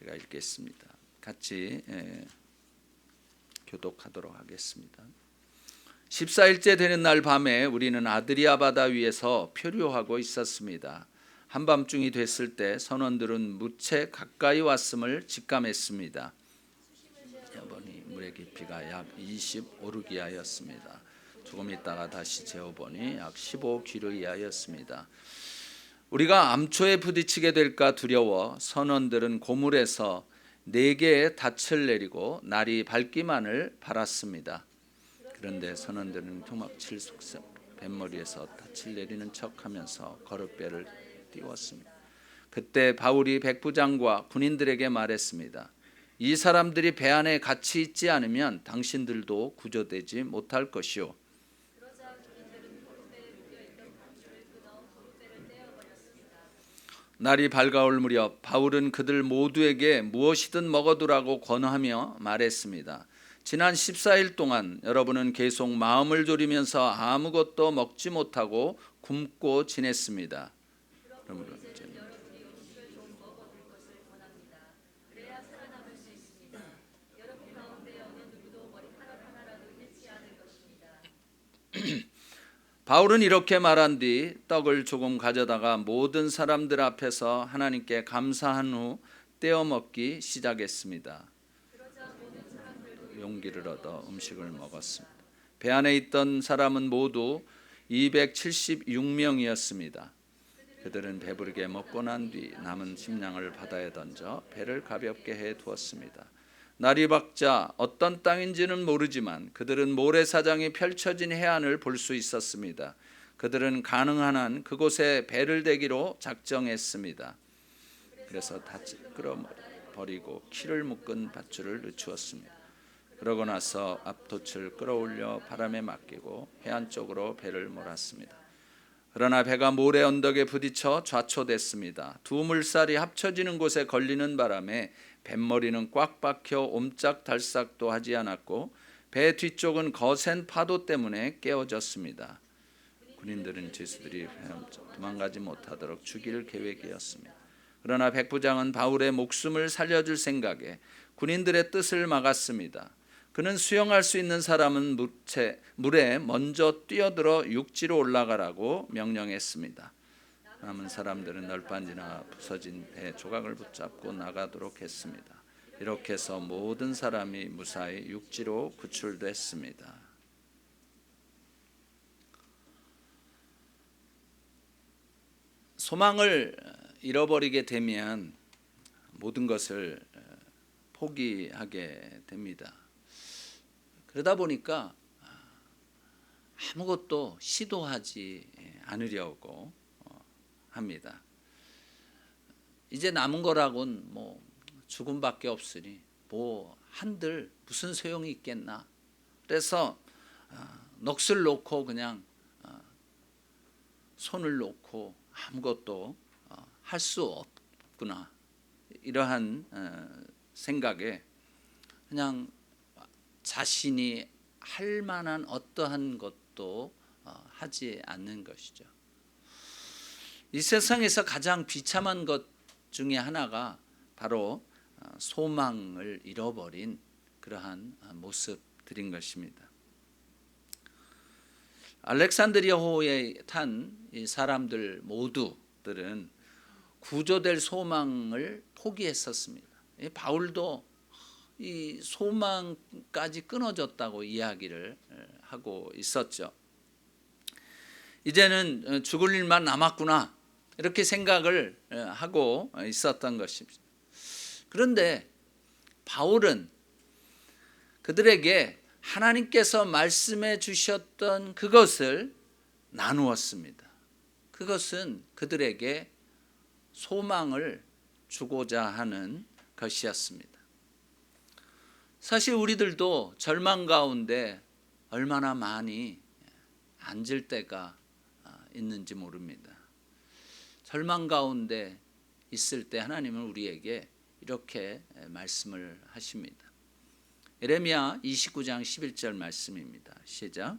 제가 읽겠습니다. 같이 교독하도록 하겠습니다. 14일째 되는 날 밤에 우리는 아드리아 바다 위에서 표류하고 있었습니다. 한밤중이 됐을 때 선원들은 무채 가까이 왔음을 직감했습니다. 재어보니 물의 깊이가 약 25루기아였습니다. 조금 있다가 다시 재어보니 약 15규르기아였습니다. 우리가 암초에 부딪히게 될까 두려워 선원들은 고물에서 4개의 닻을 내리고 날이 밝기만을 바랐습니다. 그런데 선원들은 토막칠 속셈 뱃머리에서 닻을 내리는 척하면서 거룻배를 띄웠습니다. 그때 바울이 백부장과 군인들에게 말했습니다. 이 사람들이 배 안에 같이 있지 않으면 당신들도 구조되지 못할 것이요. 날이 밝아올 무렵 바울은 그들 모두에게 무엇이든 먹어두라고 권하며 말했습니다. 지난 14일 동안 여러분은 계속 마음을 졸이면서 아무것도 먹지 못하고 굶고 지냈습니다. 바울은 이렇게 말한 뒤 떡을 조금 가져다가 모든 사람들 앞에서 하나님께 감사한 후 떼어 먹기 시작했습니다. 용기를 얻어 음식을 먹었습니다. 배 안에 있던 사람은 모두 276명이었습니다. 그들은 배부르게 먹고 난 뒤 남은 식량을 바다에 던져 배를 가볍게 해 두었습니다. 날이 밝자 어떤 땅인지는 모르지만 그들은 모래사장이 펼쳐진 해안을 볼 수 있었습니다. 그들은 가능한 한 그곳에 배를 대기로 작정했습니다. 그래서 닻을 끌어버리고 키를 묶은 밧줄을 늦추었습니다. 그러고 나서 앞돛을 끌어올려 바람에 맡기고 해안 쪽으로 배를 몰았습니다. 그러나 배가 모래 언덕에 부딪혀 좌초됐습니다. 두 물살이 합쳐지는 곳에 걸리는 바람에 뱃머리는 꽉 박혀 옴짝달싹도 하지 않았고 배 뒤쪽은 거센 파도 때문에 깨어졌습니다. 군인들은 죄수들이 도망가지 못하도록 죽일 계획이었습니다. 그러나 백부장은 바울의 목숨을 살려줄 생각에 군인들의 뜻을 막았습니다. 그는 수영할 수 있는 사람은 물에 먼저 뛰어들어 육지로 올라가라고 명령했습니다. 남은 사람들은 널빤지나 부서진 배 조각을 붙잡고 나가도록 했습니다. 이렇게 해서 모든 사람이 무사히 육지로 구출됐습니다. 소망을 잃어버리게 되면 모든 것을 포기하게 됩니다. 그러다 보니까 아무것도 시도하지 않으려고 합니다. 이제 남은 거라곤 뭐 죽음밖에 없으니 뭐 한들 무슨 소용이 있겠나. 그래서 넋을 놓고 그냥 손을 놓고 아무것도 할 수 없구나. 이러한 생각에 그냥 자신이 할 만한 어떠한 것도 하지 않는 것이죠. 이 세상에서 가장 비참한 것 중에 하나가 바로 소망을 잃어버린 그러한 모습들인 것입니다. 알렉산드리아호에 탄 이 사람들 모두들은 구조될 소망을 포기했었습니다. 바울도 이 소망까지 끊어졌다고 이야기를 하고 있었죠. 이제는 죽을 일만 남았구나 이렇게 생각을 하고 있었던 것입니다. 그런데 바울은 그들에게 하나님께서 말씀해 주셨던 그것을 나누었습니다. 그것은 그들에게 소망을 주고자 하는 것이었습니다. 사실 우리들도 절망 가운데 얼마나 많이 앉을 때가 있는지 모릅니다. 절망 가운데 있을 때 하나님은 우리에게 이렇게 말씀을 하십니다. 예레미야 29장 11절 말씀입니다. 시작.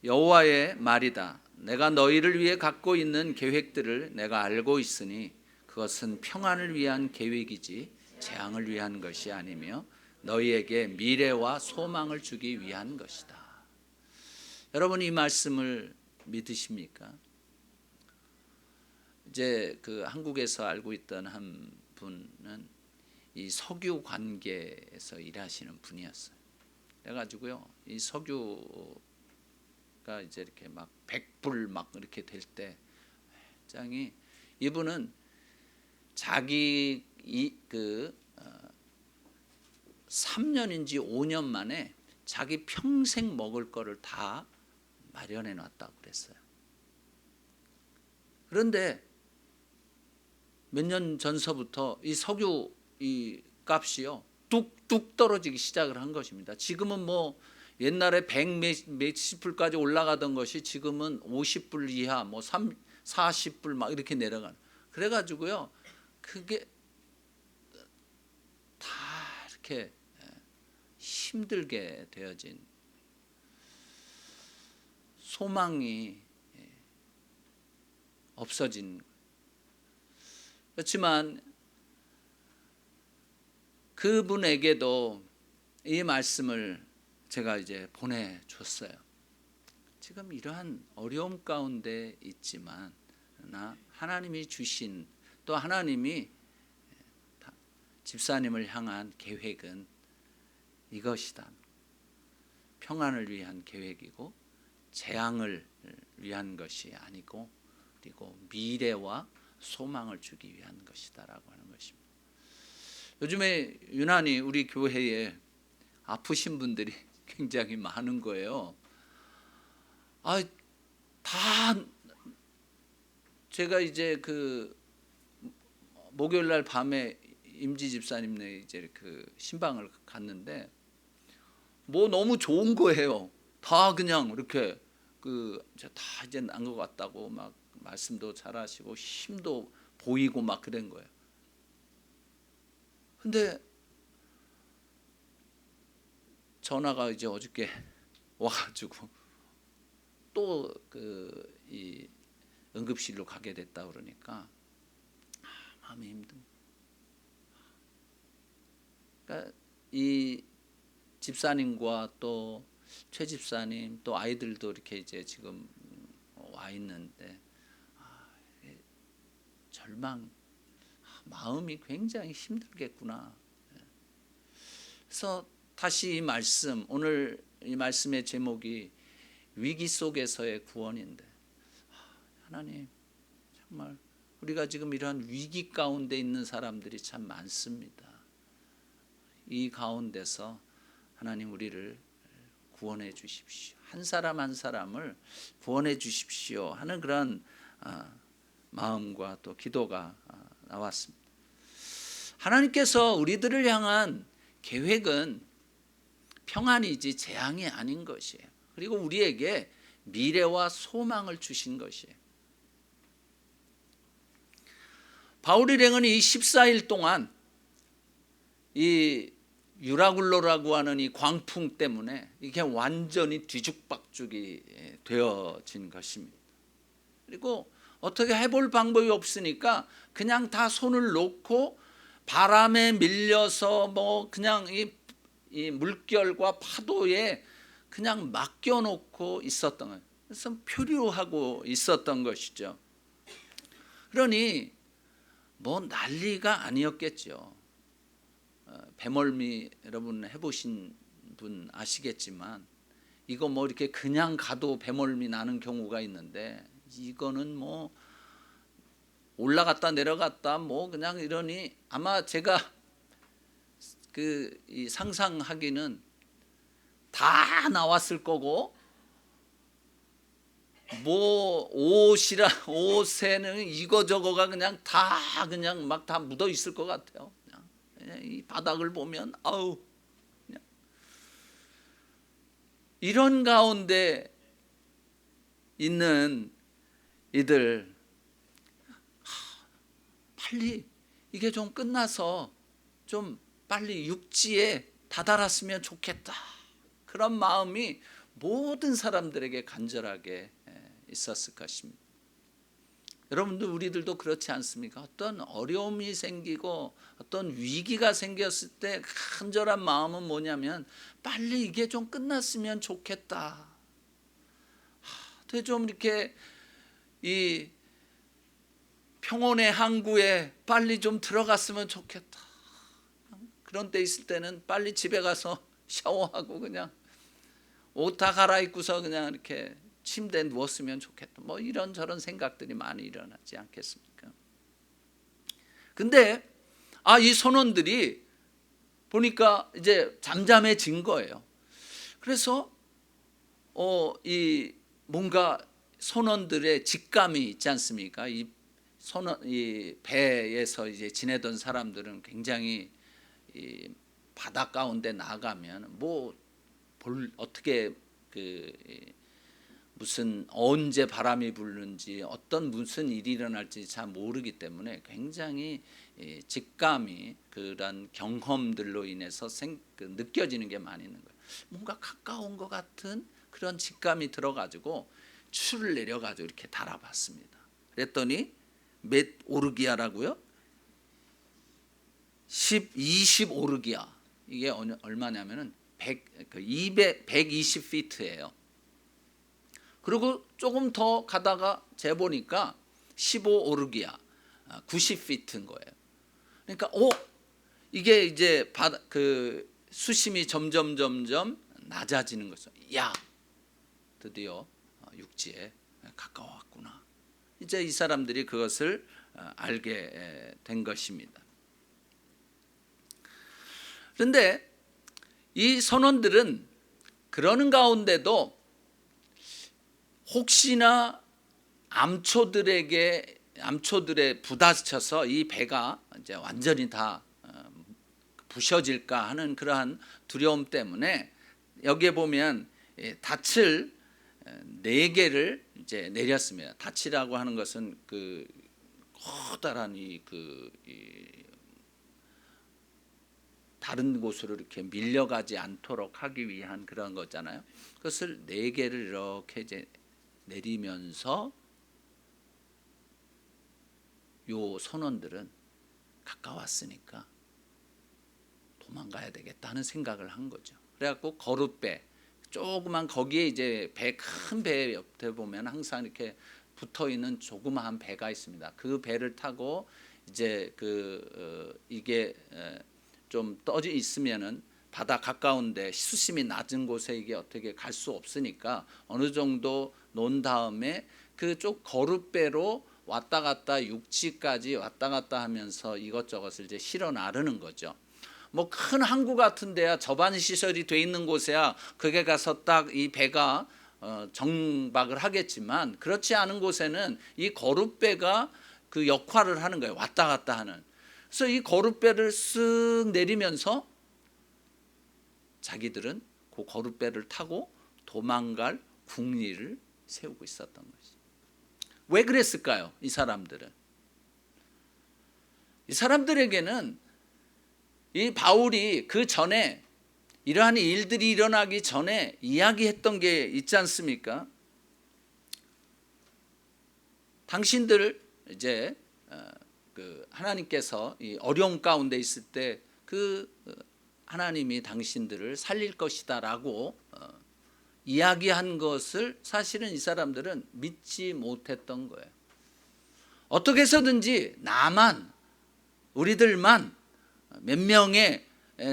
여호와의 말이다. 내가 너희를 위해 갖고 있는 계획들을 내가 알고 있으니 그것은 평안을 위한 계획이지 재앙을 위한 것이 아니며 너희에게 미래와 소망을 주기 위한 것이다. 여러분 이 말씀을 믿으십니까? 이제 그 한국에서 알고 있던 한 분은 이 석유 관계에서 일하시는 분이었어요. 그래가지고요, 이 석유가 이제 이렇게 막 100불 막 이렇게 될 때, 짱이 이분은 자기 3년인지 5년 만에 자기 평생 먹을 거를 다 마련해 놨다고 그랬어요. 그런데 몇 년 전서부터 이 석유 이 값이요 뚝뚝 떨어지기 시작을 한 것입니다. 지금은 뭐 옛날에 100 몇십 불까지 올라가던 것이 지금은 50불 이하, 뭐 40불 막 이렇게 내려가는. 그래가지고요, 그게 다 이렇게 힘들게 되어진, 소망이 없어진. 그렇지만 그분에게도 이 말씀을 제가 이제 보내줬어요. 지금 이러한 어려움 가운데 있지만 하나님이 주신, 또 하나님이 집사님을 향한 계획은 이것이다. 평안을 위한 계획이고 재앙을 위한 것이 아니고, 그리고 미래와 소망을 주기 위한 것이다라고 하는 것입니다. 요즘에 유난히 우리 교회에 아프신 분들이 굉장히 많은 거예요. 다 제가 이제 그 목요일 날 밤에 임지 집사님네 이제 그 신방을 갔는데 뭐 너무 좋은 거예요. 다 그냥 이렇게 다 이제 난 것 같다고 막 말씀도 잘하시고 힘도 보이고 막 그런 거예요. 근데 전화가 이제 어저께 와가지고 또 이 응급실로 가게 됐다 그러니까 마음이 힘든. 그러니까 이 집사님과 또 최 집사님 또 아이들도 이렇게 이제 지금 와 있는데 절망, 마음이 굉장히 힘들겠구나. 그래서 다시 이 말씀, 오늘 이 말씀의 제목이 위기 속에서의 구원인데, 하나님 정말 우리가 지금 이러한 위기 가운데 있는 사람들이 참 많습니다. 이 가운데서 하나님 우리를 구원해 주십시오. 한 사람 한 사람을 구원해 주십시오 하는 그런 마음과 또 기도가 나왔습니다. 하나님께서 우리들을 향한 계획은 평안이지 재앙이 아닌 것이에요. 그리고 우리에게 미래와 소망을 주신 것이에요. 바울 일행은 이 14일 동안 이 유라굴로라고 하는 이 광풍 때문에 이게 완전히 뒤죽박죽이 되어진 것입니다. 그리고 어떻게 해볼 방법이 없으니까 그냥 다 손을 놓고 바람에 밀려서 뭐 그냥 이 물결과 파도에 그냥 맡겨놓고 있었던 거예요. 그래서 표류하고 있었던 것이죠. 그러니 뭐 난리가 아니었겠죠. 배멀미 여러분 해보신 분 아시겠지만 이거 뭐 이렇게 그냥 가도 배멀미 나는 경우가 있는데 이거는 뭐 올라갔다 내려갔다 뭐 그냥 이러니 아마 제가 이 상상하기는 다 나왔을 거고 뭐 옷에는 이거저거가 그냥 다 그냥 막 다 묻어 있을 것 같아요. 그냥 이 바닥을 보면 아우 그냥 이런 가운데 있는 이들 빨리 이게 좀 끝나서 좀 빨리 육지에 다다랐으면 좋겠다. 그런 마음이 모든 사람들에게 간절하게 있었을 것입니다. 여러분들 우리들도 그렇지 않습니까? 어떤 어려움이 생기고 어떤 위기가 생겼을 때 간절한 마음은 뭐냐면 빨리 이게 좀 끝났으면 좋겠다. 좀 이렇게 이 평온의 항구에 빨리 좀 들어갔으면 좋겠다. 그런 때 있을 때는 빨리 집에 가서 샤워하고 그냥 옷 다 갈아입고서 그냥 이렇게 침대에 누웠으면 좋겠다. 뭐 이런저런 생각들이 많이 일어나지 않겠습니까? 근데 이 선원들이 보니까 이제 잠잠해진 거예요. 그래서 이 뭔가 선원들의 직감이 있지 않습니까? 이 배에서 이제 지내던 사람들은 굉장히 이 바다 가운데 나가면 어떻게 무슨 언제 바람이 불는지 어떤 무슨 일이 일어날지 잘 모르기 때문에 굉장히 직감이 그런 경험들로 인해서 느껴지는 게 많이 있는 거예요. 뭔가 가까운 것 같은 그런 직감이 들어가지고 추를 내려가지고 이렇게 달아봤습니다. 그랬더니 몇 오르기아라고요? 20오르기아. 이게 얼마냐면은 120피트예요. 그리고 조금 더 가다가 재보니까 15오르기아, 90피트인 거예요. 그러니까 이게 이제 수심이 점점 낮아지는 거죠. 드디어 육지에 가까웠구나. 이제 이 사람들이 그것을 알게 된 것입니다. 그런데 이 선원들은 그러는 가운데도 혹시나 암초들에 부딪혀서 이 배가 이제 완전히 다 부셔질까 하는 그러한 두려움 때문에 여기에 보면 닻을 4개를 이제 내렸습니다. 닻이라고 하는 것은 그 커다란 다른 곳으로 이렇게 밀려가지 않도록 하기 위한 그런 거잖아요. 그것을 4개를 이렇게 이제 내리면서 요 선원들은 가까웠으니까 도망가야 되겠다는 생각을 한 거죠. 그래갖고 거룻배, 조그만 거기에 이제 큰 배 옆에 보면 항상 이렇게 붙어 있는 조그마한 배가 있습니다. 그 배를 타고 이제 이게 좀 떠져 있으면은 바다 가까운데 수심이 낮은 곳에 이게 어떻게 갈 수 없으니까 어느 정도 놓은 다음에 그쪽 거룻배로 왔다 갔다 육지까지 왔다 갔다 하면서 이것저것을 이제 실어 나르는 거죠. 뭐 큰 항구 같은 데야 저반 시설이 돼 있는 곳에야 그게 가서 딱 이 배가 정박을 하겠지만 그렇지 않은 곳에는 이 거룻배가 그 역할을 하는 거예요. 왔다 갔다 하는. 그래서 이 거룻배를 쓱 내리면서 자기들은 그 거룻배를 타고 도망갈 궁리를 세우고 있었던 것이. 왜 그랬을까요? 이 사람들에게는 이 바울이 그 전에 이러한 일들이 일어나기 전에 이야기했던 게 있지 않습니까? 당신들 이제 하나님께서 이 어려움 가운데 있을 때 하나님이 당신들을 살릴 것이다라고 이야기한 것을 사실은 이 사람들은 믿지 못했던 거예요. 어떻게 해서든지 우리들만 몇 명의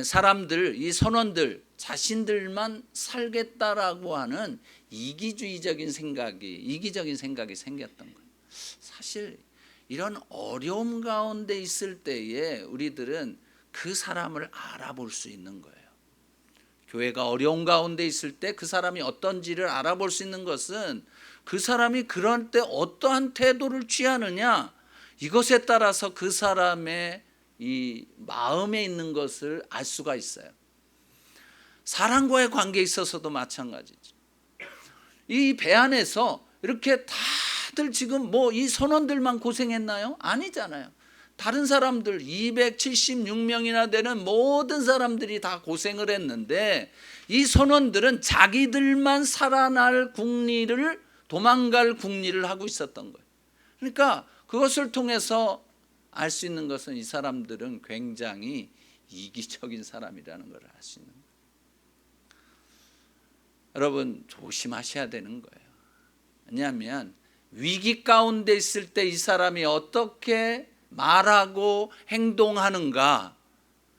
사람들, 이 선원들 자신들만 살겠다라고 하는 이기적인 생각이 생겼던 거예요. 사실 이런 어려움 가운데 있을 때에 우리들은 그 사람을 알아볼 수 있는 거예요. 교회가 어려운 가운데 있을 때 그 사람이 어떤지를 알아볼 수 있는 것은 그 사람이 그럴 때 어떠한 태도를 취하느냐, 이것에 따라서 그 사람의 이 마음에 있는 것을 알 수가 있어요. 사람과의 관계에 있어서도 마찬가지죠. 이 배 안에서 이렇게 다들 지금 이 선원들만 고생했나요? 아니잖아요. 다른 사람들 276명이나 되는 모든 사람들이 다 고생을 했는데 이 선원들은 자기들만 살아날 도망갈 궁리를 하고 있었던 거예요. 그러니까 그것을 통해서 알 수 있는 것은 이 사람들은 굉장히 이기적인 사람이라는 걸 알 수 있는 거예요. 여러분 조심하셔야 되는 거예요. 왜냐하면 위기 가운데 있을 때 이 사람이 어떻게 말하고 행동하는가,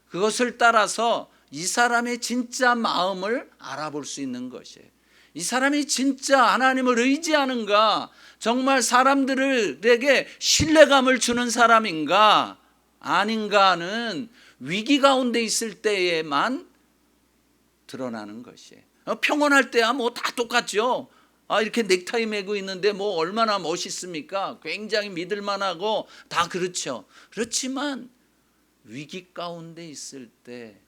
그것을 따라서 이 사람의 진짜 마음을 알아볼 수 있는 것이에요. 이 사람이 진짜 하나님을 의지하는가, 정말 사람들에게 신뢰감을 주는 사람인가 아닌가는 위기 가운데 있을 때에만 드러나는 것이에요. 평온할 때야 뭐 다 똑같죠. 이렇게 넥타이 매고 있는데 뭐 얼마나 멋있습니까? 굉장히 믿을만하고 다 그렇죠. 그렇지만 위기 가운데 있을 때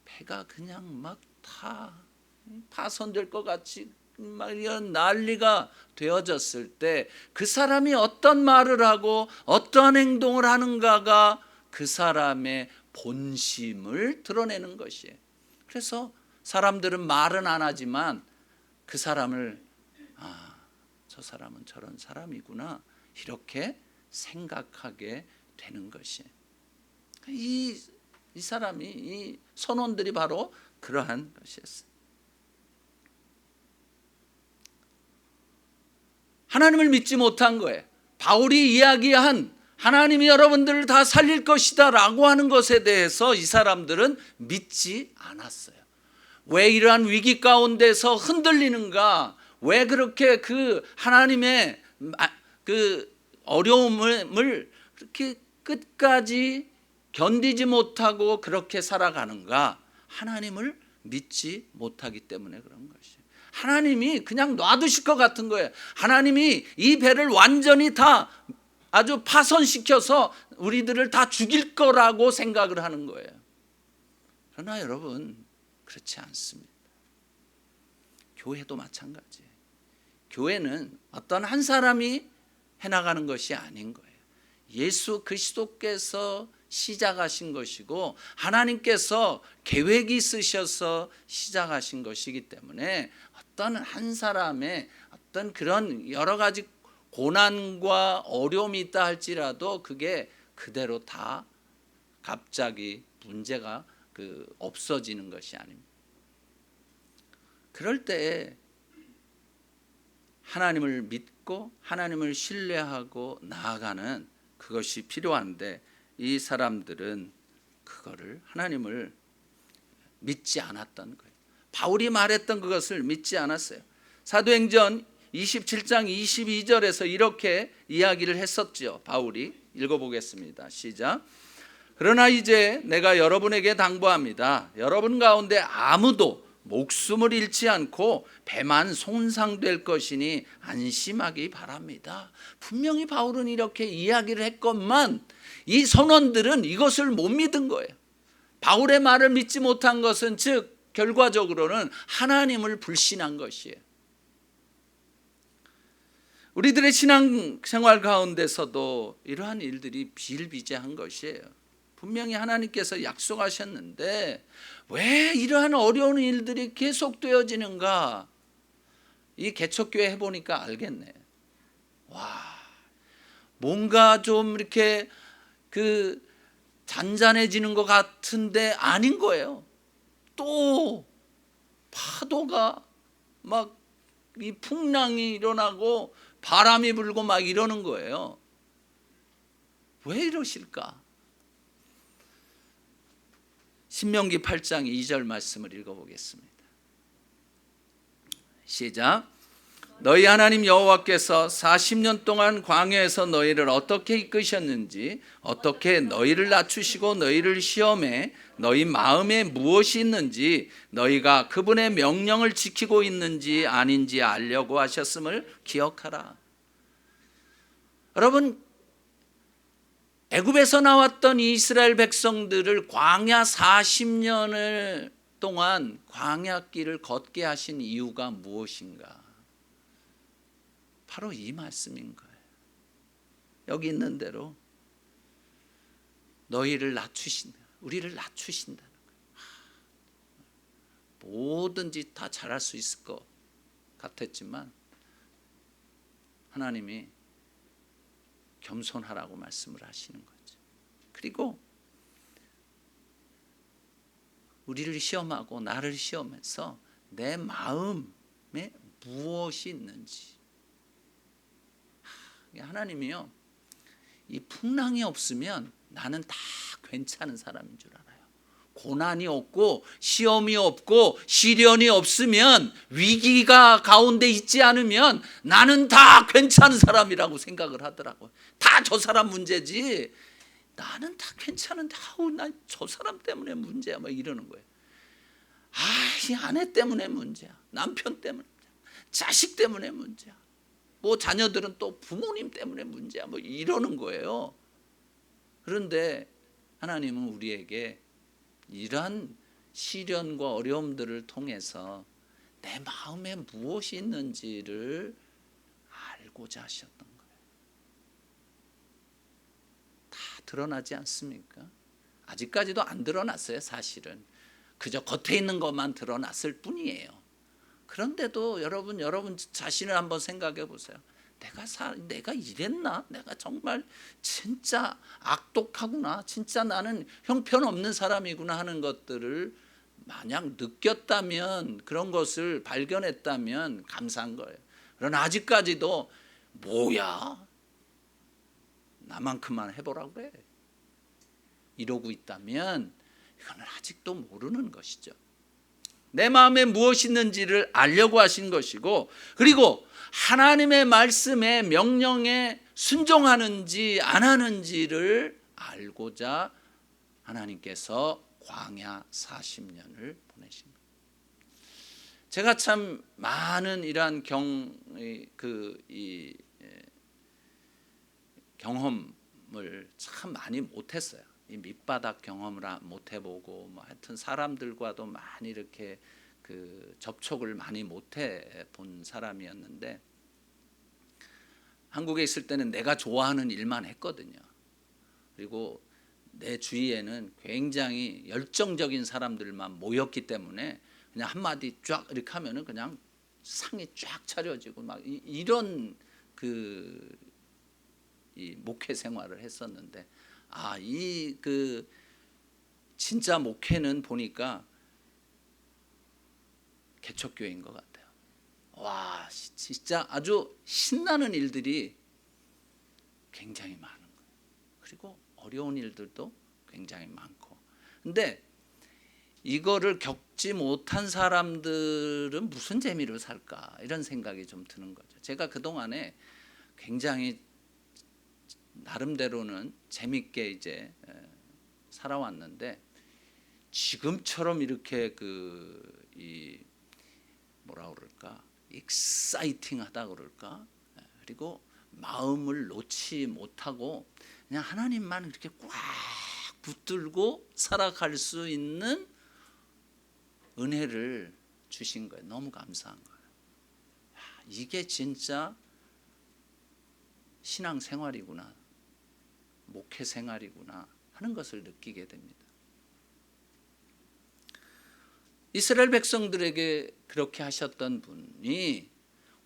배가 그냥 막 다 파손될 것 같이 막 이런 난리가 되어졌을 때 그 사람이 어떤 말을 하고 어떠한 행동을 하는가가 그 사람의 본심을 드러내는 것이에요. 그래서 사람들은 말은 안 하지만 그 사람을 저 사람은 저런 사람이구나 이렇게 생각하게 되는 것이에요. 이 사람이, 이 선원들이 바로 그러한 것이었어요. 하나님을 믿지 못한 거예요. 바울이 이야기한 하나님이 여러분들을 다 살릴 것이다 라고 하는 것에 대해서 이 사람들은 믿지 않았어요. 왜 이러한 위기 가운데서 흔들리는가, 왜 그렇게 그 하나님의 그 어려움을 그렇게 끝까지 견디지 못하고 그렇게 살아가는가, 하나님을 믿지 못하기 때문에 그런 것이에요. 하나님이 그냥 놔두실 것 같은 거예요. 하나님이 이 배를 완전히 다 아주 파손시켜서 우리들을 다 죽일 거라고 생각을 하는 거예요. 그러나 여러분 그렇지 않습니다. 교회도 마찬가지예요. 교회는 어떤 한 사람이 해나가는 것이 아닌 거예요. 예수 그리스도께서 시작하신 것이고 하나님께서 계획이 있으셔서 시작하신 것이기 때문에 어떤 한 사람의 어떤 그런 여러 가지 고난과 어려움이 있다 할지라도 그게 그대로 다 갑자기 문제가 없어지는 것이 아닙니다. 그럴 때 하나님을 믿고 하나님을 신뢰하고 나아가는 그것이 필요한데 이 사람들은 그거를 하나님을 믿지 않았던 거예요. 바울이 말했던 그것을 믿지 않았어요. 사도행전 27장 22절에서 이렇게 이야기를 했었죠. 바울이 읽어보겠습니다. 시작. 그러나 이제 내가 여러분에게 당부합니다. 여러분 가운데 아무도 목숨을 잃지 않고 배만 손상될 것이니 안심하기 바랍니다. 분명히 바울은 이렇게 이야기를 했건만 이 선원들은 이것을 못 믿은 거예요. 바울의 말을 믿지 못한 것은 즉 결과적으로는 하나님을 불신한 것이에요. 우리들의 신앙생활 가운데서도 이러한 일들이 비일비재한 것이에요. 분명히 하나님께서 약속하셨는데 왜 이러한 어려운 일들이 계속되어지는가? 이 개척교회 해보니까 알겠네. 뭔가 좀 이렇게 잔잔해지는 것 같은데 아닌 거예요. 또 파도가 막 이 풍랑이 일어나고 바람이 불고 막 이러는 거예요. 왜 이러실까? 신명기 8장 2절 말씀을 읽어보겠습니다. 시작. 너희 하나님 여호와께서 40년 동안 광야에서 너희를 어떻게 이끄셨는지, 어떻게 너희를 낮추시고 너희를 시험해 너희 마음에 무엇이 있는지, 너희가 그분의 명령을 지키고 있는지 아닌지 알려고 하셨음을 기억하라. 여러분, 애굽에서 나왔던 이스라엘 백성들을 광야 40년을 동안 광야길을 걷게 하신 이유가 무엇인가? 바로 이 말씀인 거예요. 여기 있는 대로 너희를 낮추신다. 우리를 낮추신다는 거예요. 뭐든지 다 잘할 수 있을 것 같았지만 하나님이 겸손하라고 말씀을 하시는 거죠. 그리고 우리를 시험하고 나를 시험해서 내 마음에 무엇이 있는지. 하나님이요, 이 풍랑이 없으면 나는 다 괜찮은 사람인 줄 알아요. 고난이 없고 시험이 없고 시련이 없으면, 위기가 가운데 있지 않으면 나는 다 괜찮은 사람이라고 생각을 하더라고요. 다 저 사람 문제지 나는 다 괜찮은데 난 저 사람 때문에 문제야 막 이러는 거예요. 이 아내 때문에 문제야, 남편 때문에 문제야, 자식 때문에 문제야, 뭐 자녀들은 또 부모님 때문에 문제야 뭐 이러는 거예요. 그런데 하나님은 우리에게 이러한 시련과 어려움들을 통해서 내 마음에 무엇이 있는지를 알고자 하셨던 거예요. 다 드러나지 않습니까? 아직까지도 안 드러났어요. 사실은 그저 겉에 있는 것만 드러났을 뿐이에요. 그런데도 여러분 자신을 한번 생각해 보세요. 내가 이랬나? 내가 정말 진짜 악독하구나, 진짜 나는 형편없는 사람이구나 하는 것들을 만약 느꼈다면, 그런 것을 발견했다면 감사한 거예요. 그러나 아직까지도 뭐야, 나만큼만 해보라고 그래, 이러고 있다면 이거는 아직도 모르는 것이죠. 내 마음에 무엇이 있는지를 알려고 하신 것이고, 그리고 하나님의 말씀에, 명령에 순종하는지 안 하는지를 알고자 하나님께서 광야 40년을 보내신 거예요. 제가 참 많은 이러한 경험을 참 많이 못했어요. 이 밑바닥 경험을 못 해보고, 뭐 하여튼 사람들과도 많이 이렇게 접촉을 많이 못 해본 사람이었는데, 한국에 있을 때는 내가 좋아하는 일만 했거든요. 그리고 내 주위에는 굉장히 열정적인 사람들만 모였기 때문에 그냥 한마디 쫙 이렇게 하면은 그냥 상이 쫙 차려지고 막 이런 이 목회 생활을 했었는데, 진짜 목회는 보니까 개척교회인 것 같아요. 와, 진짜 아주 신나는 일들이 굉장히 많은 거예요. 그리고 어려운 일들도 굉장히 많고. 근데 이거를 겪지 못한 사람들은 무슨 재미로 살까, 이런 생각이 좀 드는 거죠. 제가 그동안에 굉장히 나름대로는 재밌게 이제 살아왔는데, 지금처럼 이렇게 뭐라 그럴까, 익사이팅하다 그럴까, 그리고 마음을 놓지 못하고 그냥 하나님만 이렇게 꽉 붙들고 살아갈 수 있는 은혜를 주신 거예요. 너무 감사한 거예요. 이게 진짜 신앙생활이구나, 목회 생활이구나 하는 것을 느끼게 됩니다. 이스라엘 백성들에게 그렇게 하셨던 분이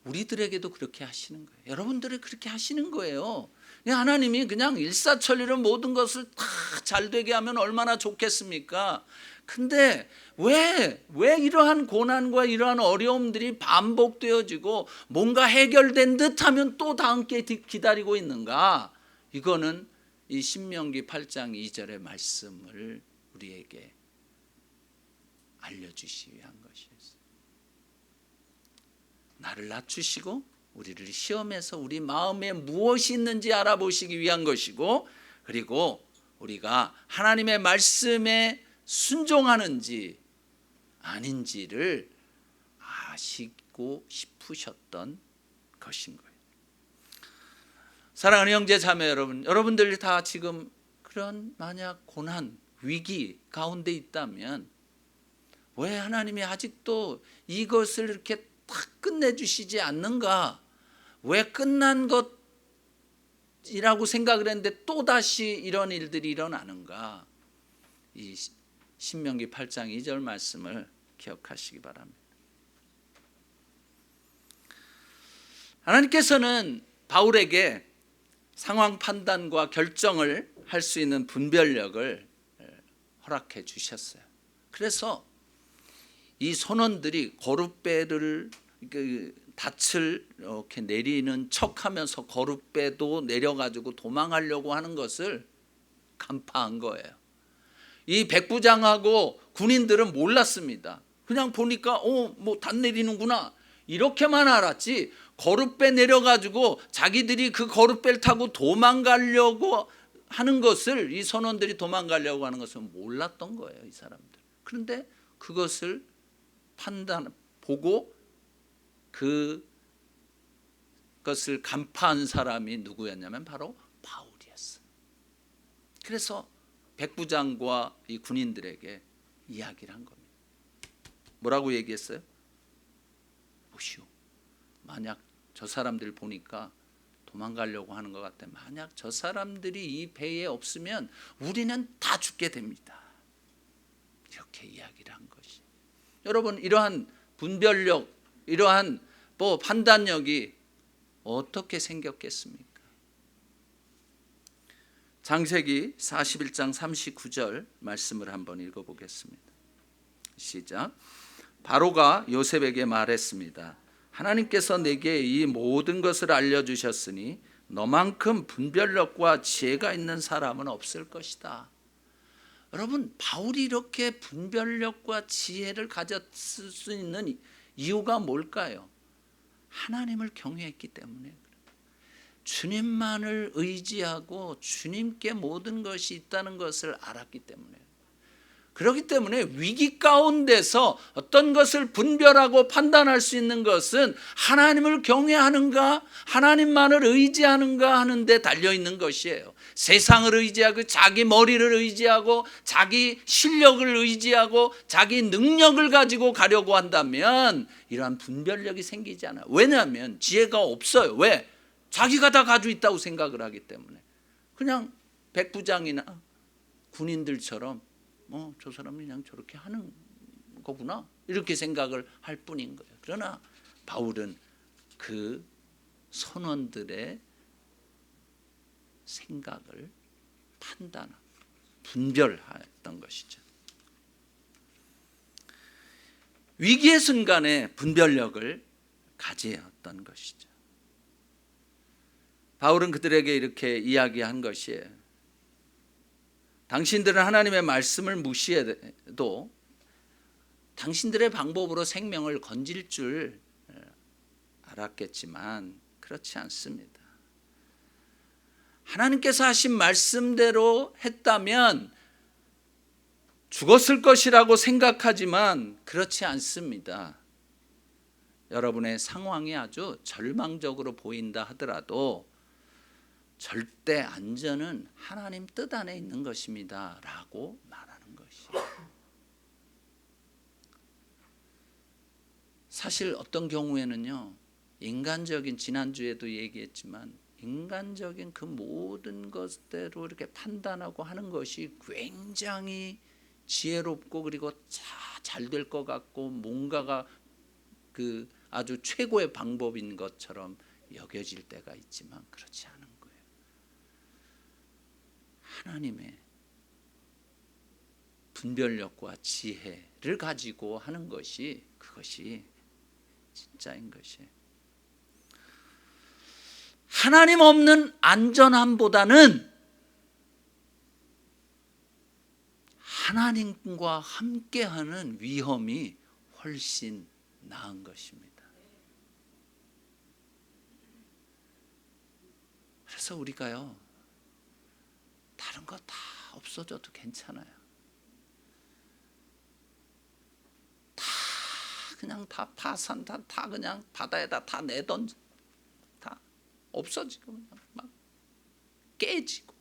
우리들에게도 그렇게 하시는 거예요. 여러분들이 그렇게 하시는 거예요. 하나님이 그냥 일사천리로 모든 것을 다 잘되게 하면 얼마나 좋겠습니까? 근데 왜 이러한 고난과 이러한 어려움들이 반복되어지고 뭔가 해결된 듯하면 또 다음 게 기다리고 있는가? 이거는 이 신명기 8장 2절의 말씀을 우리에게 알려주시기 위한 것이었어요. 나를 낮추시고 우리를 시험해서 우리 마음에 무엇이 있는지 알아보시기 위한 것이고, 그리고 우리가 하나님의 말씀에 순종하는지 아닌지를 아시고 싶으셨던 것인 거예요. 사랑하는 형제 자매 여러분, 여러분들이 다 지금 그런 만약 고난, 위기 가운데 있다면 왜 하나님이 아직도 이것을 이렇게 딱 끝내주시지 않는가? 왜 끝난 것이라고 생각을 했는데 또다시 이런 일들이 일어나는가? 이 신명기 8장 2절 말씀을 기억하시기 바랍니다. 하나님께서는 바울에게 상황 판단과 결정을 할 수 있는 분별력을 허락해 주셨어요. 그래서 이 선원들이 거룻배를 닻을 이렇게 내리는 척하면서 거룻배도 내려가지고 도망하려고 하는 것을 간파한 거예요. 이 백부장하고 군인들은 몰랐습니다. 그냥 보니까 뭐 단 내리는구나 이렇게만 알았지, 거룻배 내려가지고 자기들이 그 거룻배를 타고 도망가려고 하는 것을, 이 선원들이 도망가려고 하는 것을 몰랐던 거예요, 이 사람들. 그런데 그것을 보고 그것을 간파한 사람이 누구였냐면 바로 바울이었어요. 그래서 백부장과 이 군인들에게 이야기를 한 겁니다. 뭐라고 얘기했어요? 보시오, 만약 저 사람들 보니까 도망가려고 하는 것 같아. 만약 저 사람들이 이 배에 없으면 우리는 다 죽게 됩니다. 이렇게 이야기를 한 것이. 여러분, 이러한 분별력, 이러한 판단력이 어떻게 생겼겠습니까? 창세기 41장 39절 말씀을 한번 읽어보겠습니다. 시작. 바로가 요셉에게 말했습니다. 하나님께서 내게 이 모든 것을 알려주셨으니 너만큼 분별력과 지혜가 있는 사람은 없을 것이다. 여러분, 바울이 이렇게 분별력과 지혜를 가졌을 수 있는 이유가 뭘까요? 하나님을 경외했기 때문에, 주님만을 의지하고 주님께 모든 것이 있다는 것을 알았기 때문에, 그렇기 때문에 위기 가운데서 어떤 것을 분별하고 판단할 수 있는 것은 하나님을 경외하는가, 하나님만을 의지하는가 하는 데 달려있는 것이에요. 세상을 의지하고 자기 머리를 의지하고 자기 실력을 의지하고 자기 능력을 가지고 가려고 한다면 이러한 분별력이 생기지 않아요. 왜냐하면 지혜가 없어요. 왜? 자기가 다 가지고 있다고 생각을 하기 때문에. 그냥 백부장이나 군인들처럼 저 사람이 그냥 저렇게 하는 거구나 이렇게 생각을 할 뿐인 거예요. 그러나 바울은 그 선원들의 생각을 판단하고 분별했던 것이죠. 위기의 순간에 분별력을 가지었던 것이죠. 바울은 그들에게 이렇게 이야기한 것이에요. 당신들은 하나님의 말씀을 무시해도 당신들의 방법으로 생명을 건질 줄 알았겠지만 그렇지 않습니다. 하나님께서 하신 말씀대로 했다면 죽었을 것이라고 생각하지만 그렇지 않습니다. 여러분의 상황이 아주 절망적으로 보인다 하더라도 절대 안전은 하나님 뜻 안에 있는 것입니다 라고 말하는 것이에요. 사실 어떤 경우에는요, 인간적인, 지난주에도 얘기했지만 인간적인 그 모든 것대로 이렇게 판단하고 하는 것이 굉장히 지혜롭고 그리고 잘 될 것 같고 뭔가가 그 아주 최고의 방법인 것처럼 여겨질 때가 있지만 그렇지 않은 거예요. 하나님의 분별력과 지혜를 가지고 하는 것이 그것이 진짜인 것이에요. 하나님 없는 안전함보다는 하나님과 함께하는 위험이 훨씬 나은 것입니다. 그래서 우리가요, 다른 거 다 없어져도 괜찮아요. 그냥 다 파산, 다 그냥 바다에다 다 내던져, 다 없어지고 그냥 막 깨지고,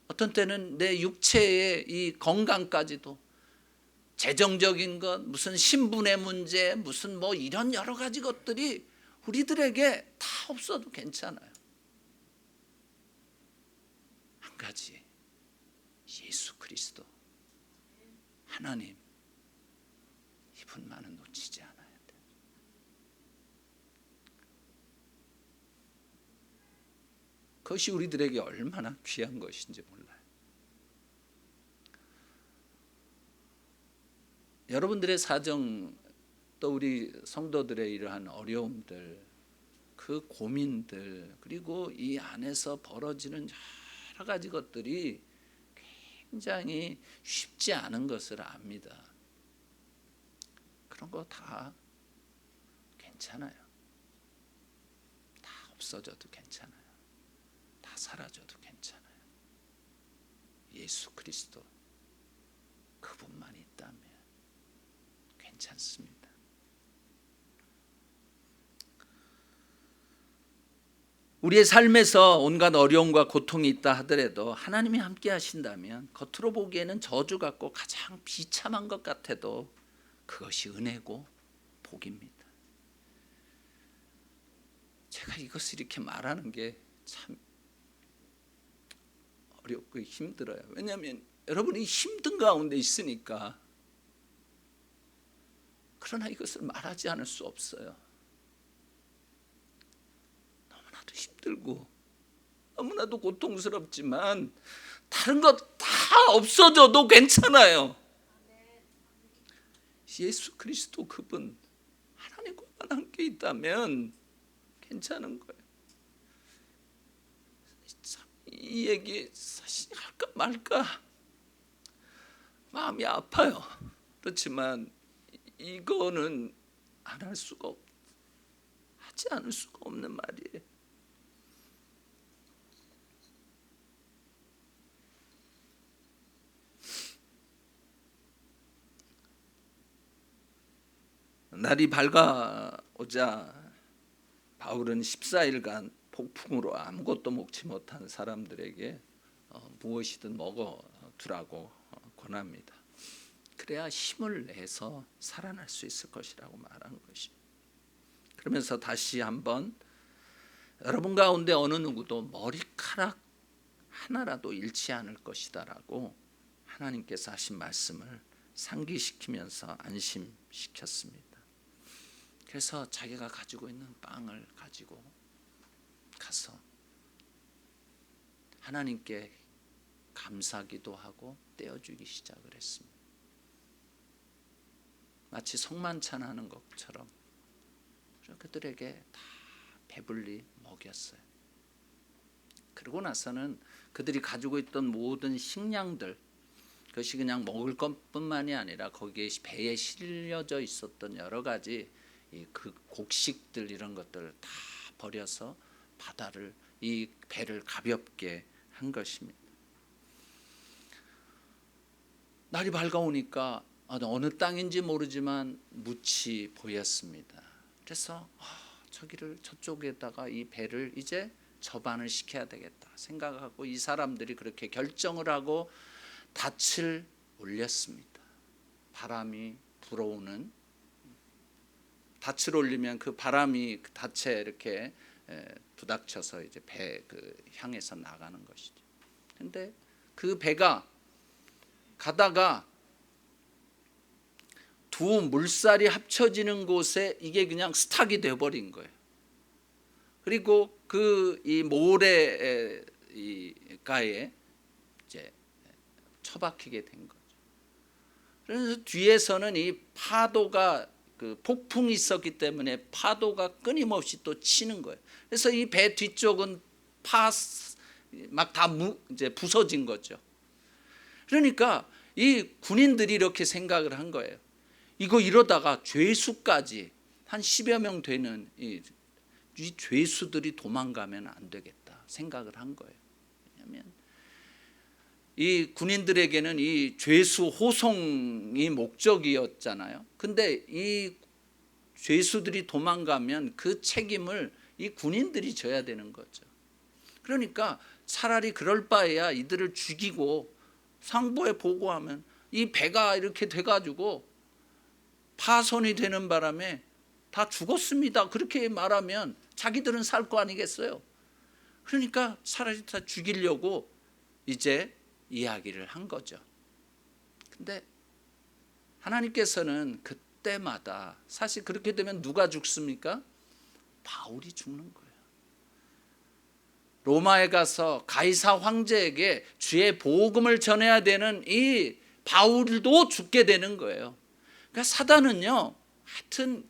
어떤 때는 내 육체의 이 건강까지도, 재정적인 것, 무슨 신분의 문제, 무슨 뭐 이런 여러 가지 것들이 우리들에게 다 없어도 괜찮아요. 한 가지, 예수 그리스도 하나님, 이분만은 놓치지 않아야 돼. 그것이 우리들에게 얼마나 귀한 것인지 몰라요. 여러분들의 사정, 또 우리 성도들의 이러한 어려움들, 그 고민들, 그리고 이 안에서 벌어지는 여러 가지 것들이 굉장히 쉽지 않은 것을 압니다. 그런 거 다 괜찮아요. 다 없어져도 괜찮아요. 다 사라져도 괜찮아요. 예수 그리스도 그분만 있다면 괜찮습니다. 우리의 삶에서 온갖 어려움과 고통이 있다 하더라도 하나님이 함께 하신다면 겉으로 보기에는 저주 같고 가장 비참한 것 같아도 그것이 은혜고 복입니다. 제가 이것을 이렇게 말하는 게 참 어렵고 힘들어요. 왜냐하면 여러분이 힘든 가운데 있으니까. 그러나 이것을 말하지 않을 수 없어요. 너무나도 힘들고 너무나도 고통스럽지만 다른 것 다 없어져도 괜찮아요. 예수 그리스도 그분 하나님과만 함께 있다면 괜찮은 거예요. 참, 이 얘기 사실 할까 말까 마음이 아파요. 그렇지만 이거는 안 할 수가 하지 않을 수가 없는 말이에요. 날이 밝아오자 바울은 14일간 폭풍으로 아무것도 먹지 못한 사람들에게 무엇이든 먹어두라고 권합니다. 그래야 힘을 내서 살아날 수 있을 것이라고 말한 것입니다. 그러면서 다시 한번 여러분 가운데 어느 누구도 머리카락 하나라도 잃지 않을 것이다라고 하나님께서 하신 말씀을 상기시키면서 안심시켰습니다. 그래서 자기가 가지고 있는 빵을 가지고 가서 하나님께 감사기도 하고 떼어주기 시작을 했습니다. 마치 성만찬하는 것처럼 그들에게 다 배불리 먹였어요. 그러고 나서는 그들이 가지고 있던 모든 식량들, 그것이 그냥 먹을 것뿐만이 아니라 거기에 배에 실려져 있었던 여러 가지 그 곡식들 이런 것들을 다 버려서 이 배를 가볍게 한 것입니다. 날이 밝아오니까 어느 땅인지 모르지만 묻이 보였습니다. 그래서 저쪽에다가 이 배를 이제 접안을 시켜야 되겠다 생각하고 이 사람들이 그렇게 결정을 하고 닻을 올렸습니다. 바람이 불어오는 닻을 올리면 그 바람이 그 닻에 이렇게 부닥쳐서 이제 배 향해서 나가는 것이죠. 근데 그 배가 가다가 두 물살이 합쳐지는 곳에 이게 그냥 스탁이 돼버린 거예요. 그리고 이 모래가에 이제 처박히게 된 거죠. 그래서 뒤에서는 이 파도가 폭풍이 있었기 때문에 파도가 끊임없이 또 치는 거예요. 그래서 이 배 뒤쪽은 막 다 이제 부서진 거죠. 그러니까 이 군인들이 이렇게 생각을 한 거예요. 이거 이러다가 죄수까지 한 10여 명 되는 이 죄수들이 도망가면 안 되겠다 생각을 한 거예요. 왜냐하면 이 군인들에게는 이 죄수 호송이 목적이었잖아요. 근데 이 죄수들이 도망가면 그 책임을 이 군인들이 져야 되는 거죠. 그러니까 차라리 그럴 바에야 이들을 죽이고 상부에 보고하면 이 배가 이렇게 돼가지고 파손이 되는 바람에 다 죽었습니다. 그렇게 말하면 자기들은 살 거 아니겠어요. 그러니까 차라리 다 죽이려고 이제 이야기를 한 거죠. 근데 하나님께서는 그때마다 사실 그렇게 되면 누가 죽습니까? 바울이 죽는 거예요. 로마에 가서 가이사 황제에게 주의 복음을 전해야 되는 이 바울도 죽게 되는 거예요. 그러니까 사단은요, 하여튼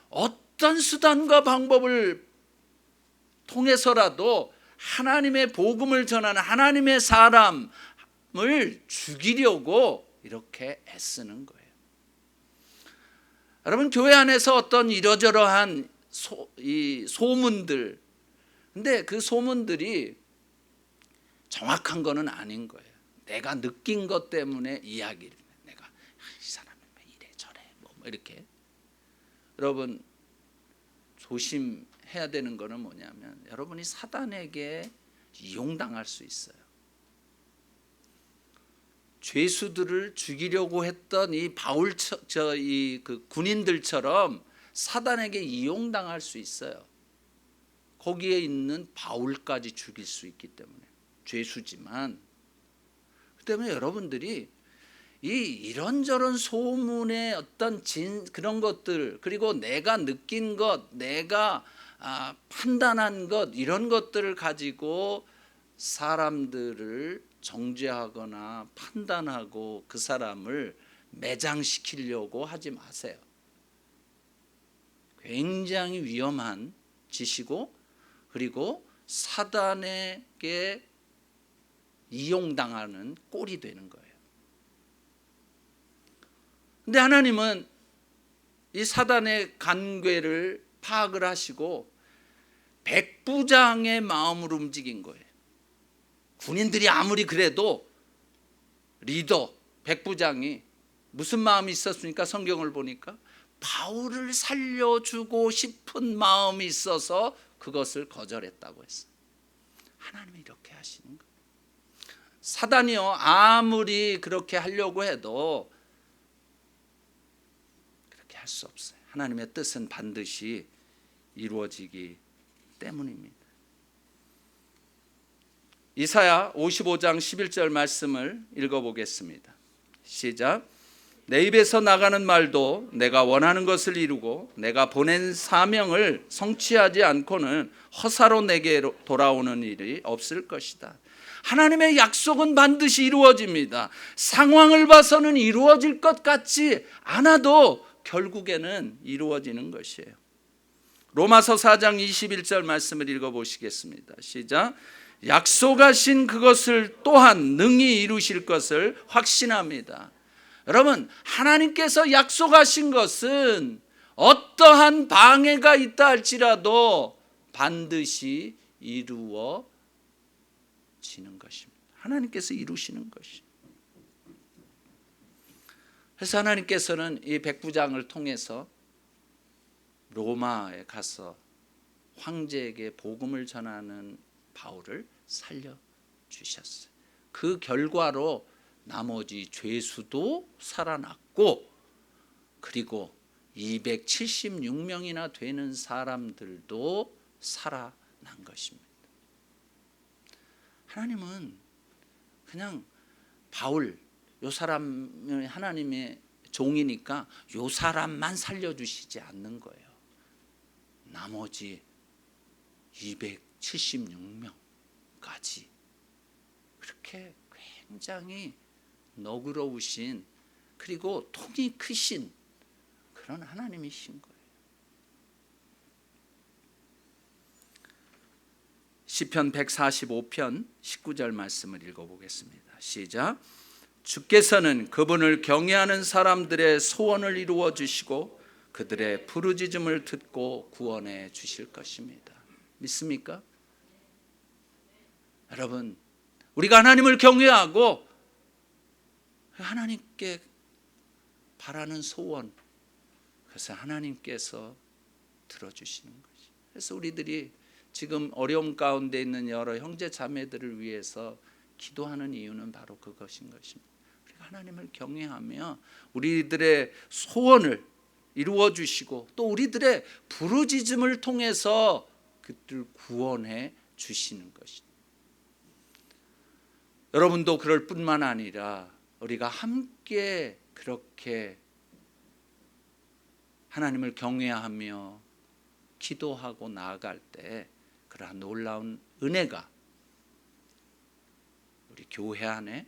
어떤 수단과 방법을 통해서라도 하나님의 복음을 전하는 하나님의 사람을 죽이려고 이렇게 애쓰는 거예요. 여러분, 교회 안에서 어떤 이러저러한 소문들, 근데 그 소문들이 정확한 거는 아닌 거예요. 내가 느낀 것 때문에 이야기를 해. 내가 이 사람이 이래 저래 뭐 이렇게. 여러분, 조심해야 되는 거는 뭐냐면, 여러분이 사단에게 이용당할 수 있어요. 죄수들을 죽이려고 했던 이 바울 그 군인들처럼 사단에게 이용당할 수 있어요. 거기에 있는 바울까지 죽일 수 있기 때문에. 죄수지만. 그 때문에 여러분들이 이런저런 소문의 어떤 그런 것들, 그리고 내가 느낀 것, 내가 판단한 것, 이런 것들을 가지고 사람들을 정죄하거나 판단하고 그 사람을 매장시키려고 하지 마세요. 굉장히 위험한 짓이고, 그리고 사단에게 이용당하는 꼴이 되는 거예요. 근데 하나님은 이 사단의 간궤를 파악을 하시고 백부장의 마음으로 움직인 거예요. 군인들이 아무리 그래도 리더 백부장이 무슨 마음이 있었습니까? 성경을 보니까 바울을 살려주고 싶은 마음이 있어서 그것을 거절했다고 했어요. 하나님이 이렇게 하시는 거예요. 사단이요, 아무리 그렇게 하려고 해도 그렇게 할 수 없어요. 하나님의 뜻은 반드시 이루어지기 때문입니다. 이사야 55장 11절 말씀을 읽어보겠습니다. 시작. 내 입에서 나가는 말도 내가 원하는 것을 이루고 내가 보낸 사명을 성취하지 않고는 허사로 내게 돌아오는 일이 없을 것이다. 하나님의 약속은 반드시 이루어집니다. 상황을 봐서는 이루어질 것 같지 않아도 결국에는 이루어지는 것이에요. 로마서 4장 21절 말씀을 읽어보시겠습니다. 시작. 약속하신 그것을 또한 능히 이루실 것을 확신합니다. 여러분, 하나님께서 약속하신 것은 어떠한 방해가 있다 할지라도 반드시 이루어지는 것입니다. 하나님께서 이루시는 것입니다. 그래서 하나님께서는 이 백부장을 통해서 로마에 가서 황제에게 복음을 전하는 바울을 살려주셨어요. 그 결과로 나머지 죄수도 살아났고, 그리고 276명이나 되는 사람들도 살아난 것입니다. 하나님은 그냥 바울, 요 사람이 하나님의 종이니까 요 사람만 살려주시지 않는 거예요. 나머지 276명까지 그렇게 굉장히 너그러우신, 그리고 통이 크신 그런 하나님이신 거예요. 시편 145편 19절 말씀을 읽어보겠습니다. 시작. 주께서는 그분을 경외하는 사람들의 소원을 이루어 주시고 그들의 부르짖음을 듣고 구원해 주실 것입니다. 믿습니까? 여러분, 우리가 하나님을 경외하고 하나님께 바라는 소원, 그래서 하나님께서 들어주시는 것이. 그래서 우리들이 지금 어려움 가운데 있는 여러 형제 자매들을 위해서 기도하는 이유는 바로 그것인 것입니다. 우리가 하나님을 경외하며 우리들의 소원을 이루어 주시고 또 우리들의 부르짖음을 통해서 그들을 구원해 주시는 것입니다. 여러분도 그럴 뿐만 아니라 우리가 함께 그렇게 하나님을 경외하며 기도하고 나아갈 때 그러한 놀라운 은혜가 우리 교회 안에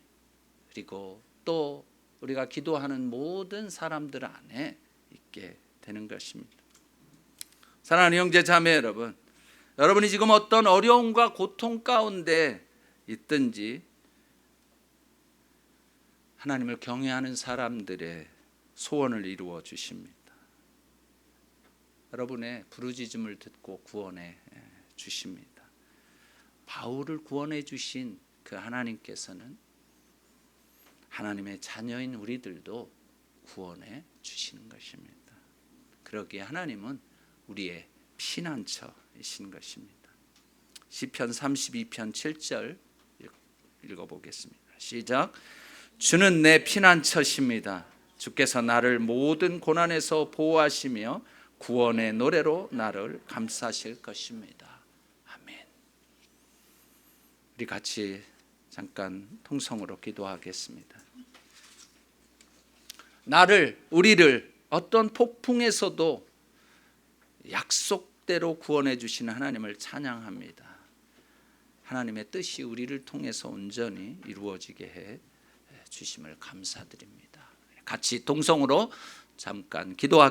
그리고 또 우리가 기도하는 모든 사람들 안에 있게 되는 것입니다. 사랑하는 형제 자매 여러분, 여러분이 지금 어떤 어려움과 고통 가운데 있든지 하나님을 경외하는 사람들의 소원을 이루어 주십니다. 여러분의 부르짖음을 듣고 구원해 주십니다. 바울을 구원해 주신 그 하나님께서는 하나님의 자녀인 우리들도 구원해 주시는 것입니다. 그러기에 하나님은 우리의 피난처이신 것입니다. 시편 32편 7절 읽어보겠습니다. 시작. 주는 내 피난처십니다. 주께서 나를 모든 고난에서 보호하시며 구원의 노래로 나를 감싸실 것입니다. 아멘. 우리 같이 잠깐 통성으로 기도하겠습니다. 우리를 어떤 폭풍에서도 약속대로 구원해 주시는 하나님을 찬양합니다. 하나님의 뜻이 우리를 통해서 온전히 이루어지게 해 주심을 감사드립니다. 같이 동성으로 잠깐 기도하겠습니다.